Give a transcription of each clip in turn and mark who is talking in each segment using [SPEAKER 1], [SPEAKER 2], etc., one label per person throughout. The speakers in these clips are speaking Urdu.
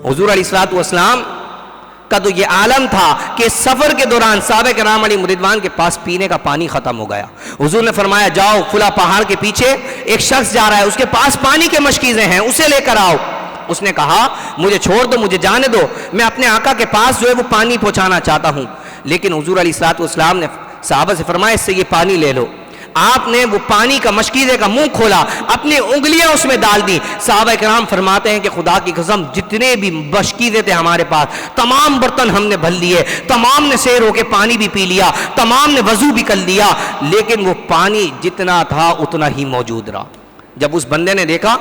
[SPEAKER 1] حضور علیہ الصلوۃ والسلام کا تو یہ عالم تھا کہ سفر کے دوران صحابہ کرام علیہ رضوان کے پاس پینے کا پانی ختم ہو گیا. حضور نے فرمایا جاؤ فلاں پہاڑ کے پیچھے ایک شخص جا رہا ہے, اس کے پاس پانی کے مشکیزیں ہیں, اسے لے کر آؤ. اس نے کہا مجھے چھوڑ دو, مجھے جانے دو, میں اپنے آقا کے پاس جو ہے وہ پانی پہنچانا چاہتا ہوں. لیکن حضور علیہ الصلوۃ والسلام نے صحابہ سے فرمایا اس سے یہ پانی لے لو. آپ نے وہ پانی کا مشکیزے کا منہ کھولا, اپنی انگلیاں اس میں ڈال دی. صحابہ کرام فرماتے ہیں کہ خدا کی قسم جتنے بھی مشکیزے تھے ہمارے پاس تمام برتن ہم نے بھر لیے, تمام نے سیر ہو کے پانی بھی پی لیا, تمام نے وضو بھی کر لیا, لیکن وہ پانی جتنا تھا اتنا ہی موجود رہا. جب اس بندے نے دیکھا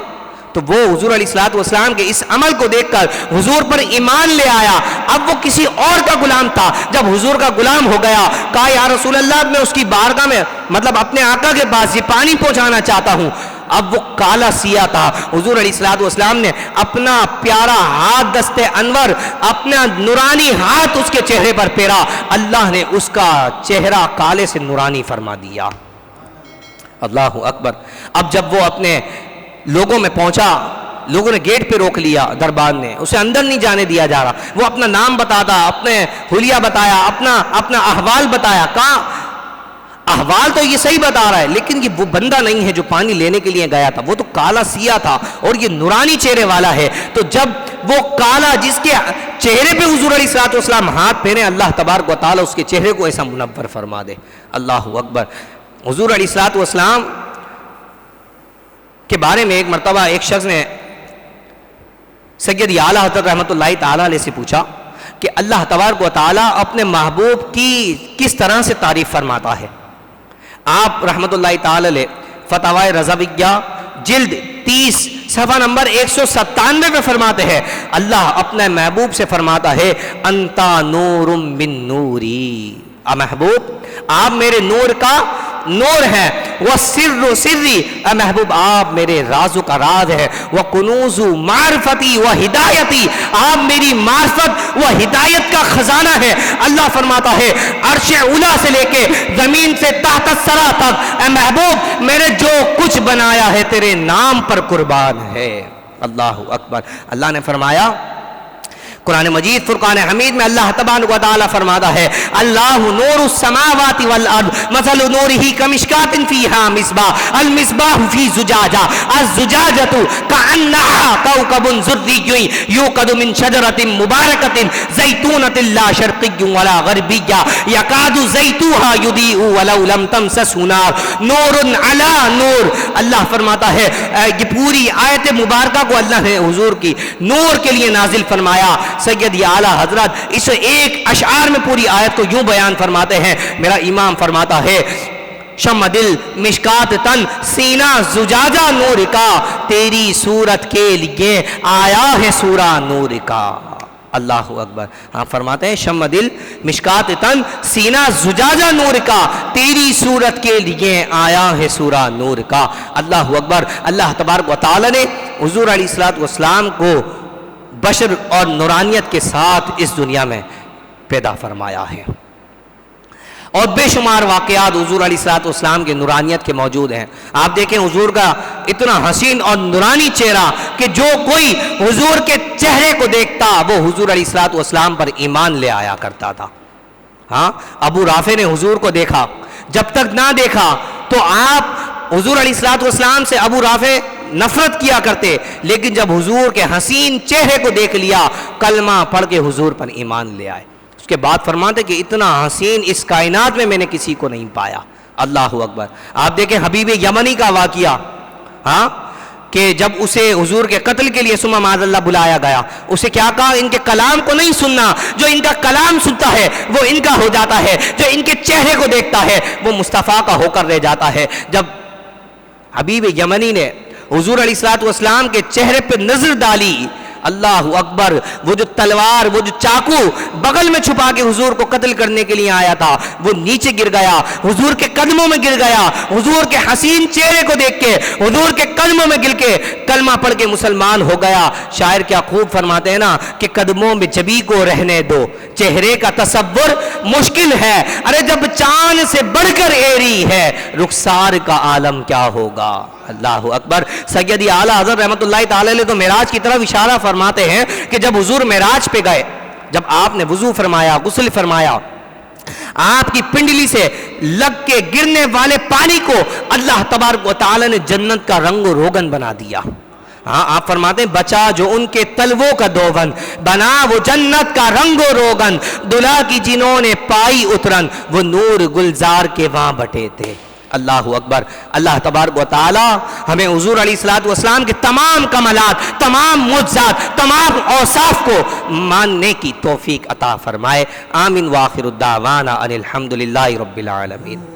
[SPEAKER 1] تو وہ حضور علیہ الصلوۃ والسلام کے اس عمل کو دیکھ کر حضور پر ایمان لے آیا. اب وہ کسی اور کا غلام تھا, جب حضور کا غلام ہو گیا کہا یا رسول اللہ میں اس کی بارگاہ میں مطلب اپنے آقا کے پاس یہ پانی پہنچانا چاہتا ہوں. اب وہ کالا سیاہ تھا. حضور علیہ الصلوۃ والسلام نے اپنا پیارا ہاتھ دست انور, اپنا نورانی ہاتھ اس کے چہرے پر پھیرا, اللہ نے اس کا چہرہ کالے سے نورانی فرما دیا. اللہ اکبر. اب جب وہ اپنے لوگوں میں پہنچا, لوگوں نے گیٹ پہ روک لیا, دربار نے اسے اندر نہیں جانے دیا جا رہا. وہ اپنا نام بتاتا, اپنے حلیہ بتایا, اپنا احوال بتایا. کہا احوال تو یہ صحیح بتا رہا ہے لیکن یہ وہ بندہ نہیں ہے جو پانی لینے کے لیے گیا تھا, وہ تو کالا سیاہ تھا اور یہ نورانی چہرے والا ہے. تو جب وہ کالا جس کے چہرے پہ حضور علیہ الصلوۃ والسلام ہاتھ پھیرے, اللہ تبارک و تعالیٰ اس کے چہرے کو ایسا منور فرما دے. اللہ اکبر. حضور علیہ الصلوۃ والسلام کے بارے میں ایک مرتبہ ایک شخص نے سید اعلیٰ حضرت رحمۃ اللہ تعالیٰ علیہ سے پوچھا کہ اللہ تبارک و تعالیٰ اپنے محبوب کی کس طرح سے تعریف فرماتا ہے. آپ رحمۃ اللہ تعالیٰ علیہ فتاوی رضویہ جلد 30 صفحہ نمبر 197 میں فرماتے ہیں اللہ اپنے محبوب سے فرماتا ہے انتا نور من نوری. محبوب آپ میرے نور کا نور ہے. وَالسِّرُّ سِرِّ, اے محبوب آپ میرے رازوں کا راز ہے. وَقُنُوزُ مَعْرِفَتِي وَہِدایتی, آپ میری معرفت و ہدایت کا خزانہ ہے. اللہ فرماتا ہے عرش اولا سے لے کے زمین سے تحت الثری تک اے محبوب میں نے جو کچھ بنایا ہے تیرے نام پر قربان ہے. اللہ اکبر. اللہ نے فرمایا قرآن مجید فرقان حمید میں اللہ تبارک و تعالیٰ فرماتا ہے اللہ نور السماوات والارض مثل نورہ کمشکات فیہا مصباح المصباح فی زجاجہ الزجاجۃ کأنہا کوکب درّی یوقد من شجرۃ مبارکۃ زیتونۃ لا شرقی ولا غربی یکاد زیتوہا یضیء ولو لم تمسسہ نار نور علی نور. اللہ فرماتا ہے یہ پوری آیت مبارکہ کو اللہ نے حضور کی نور کے لیے نازل فرمایا. سید اعلیٰ حضرت اس ایک اشعار میں پوری آیت کو یوں بیان فرماتے ہیں. میرا امام فرماتا ہے شمع دل مشکات تن سینہ زجاجہ نور کا, تیری صورت کے لیے آیا ہے سورہ نور کا. اللہ اکبر. ہاں فرماتے ہیں شمع دل مشکات تن سینہ زجاجہ نور کا, تیری صورت کے لیے آیا ہے سورہ نور کا. اللہ اکبر. اللہ تبارک و تعالی نے حضور علیہ الصلوۃ والسلام کو بشر اور نورانیت کے ساتھ اس دنیا میں پیدا فرمایا ہے, اور بے شمار واقعات حضور علیہ الصلوۃ والسلام کے نورانیت کے موجود ہیں. آپ دیکھیں حضور کا اتنا حسین اور نورانی چہرہ کہ جو کوئی حضور کے چہرے کو دیکھتا وہ حضور علیہ الصلوۃ والسلام پر ایمان لے آیا کرتا تھا. ہاں ابو رافع نے حضور کو دیکھا, جب تک نہ دیکھا تو آپ حضور علیہ الصلوۃ والسلام سے ابو رافع نفرت کیا کرتے, لیکن جب حضور کے حسین چہرے کو دیکھ لیا کلمہ پڑھ کے حضور پر ایمان لے آئے. اس کے بعد فرماتے کہ اتنا حسین اس کائنات میں نے کسی کو نہیں پایا. اللہ اکبر. آپ دیکھیں حبیب یمنی کا واقعہ, ہاں کہ جب اسے حضور کے قتل کے لیے ثم معاذ اللہ بلایا گیا, اسے کیا کہا ان کے کلام کو نہیں سننا, جو ان کا کلام سنتا ہے وہ ان کا ہو جاتا ہے, جو ان کے چہرے کو دیکھتا ہے وہ مصطفیٰ کا ہو کر رہ جاتا ہے. جب حبیب یمنی نے حضور علیہ الصلوۃ والسلام کے چہرے پہ نظر ڈالی, اللہ اکبر, وہ جو تلوار وہ جو چاقو بغل میں چھپا کے حضور کو قتل کرنے کے لیے آیا تھا وہ نیچے گر گیا, حضور کے قدموں میں گر گیا. حضور کے حسین چہرے کو دیکھ کے حضور کے قدموں میں گر کے کلمہ پڑھ کے مسلمان ہو گیا. شاعر کیا خوب فرماتے ہیں نا کہ قدموں میں جبی کو رہنے دو, چہرے کا تصور مشکل ہے, ارے جب چاند سے بڑھ کر ایری ہے رخسار کا عالم کیا ہوگا. اللہ اکبر۔ سیدی اعلیٰ حضرت رحمۃ اللہ تعالی علیہ تو معراج کی طرف اشارہ فرماتے ہیں کہ جب حضور معراج پہ گئے، جب آپ نے وضو فرمایا، غسل فرمایا، آپ کی پنڈلی سے لگ کے گرنے والے پانی کو اللہ تبارک و تعالی نے جنت کا رنگ و روغن بنا دیا۔ ہاں آپ فرماتے ہیں بچا جو ان کے تلووں کا دوون، بنا وہ جنت کا رنگ و روغن، دلہا کی جنہوں نے پائی اترن، وہ نور گلزار کے وہاں بٹے تھے۔ اللہ اکبر۔ اللہ تبارک و تعالی ہمیں حضور علیہ الصلوۃ والسلام کے تمام کمالات، تمام معجزات، تمام اوصاف کو ماننے کی توفیق عطا فرمائے۔ آمین۔ وآخر الدعوانا ان الحمد للہ رب العالمین۔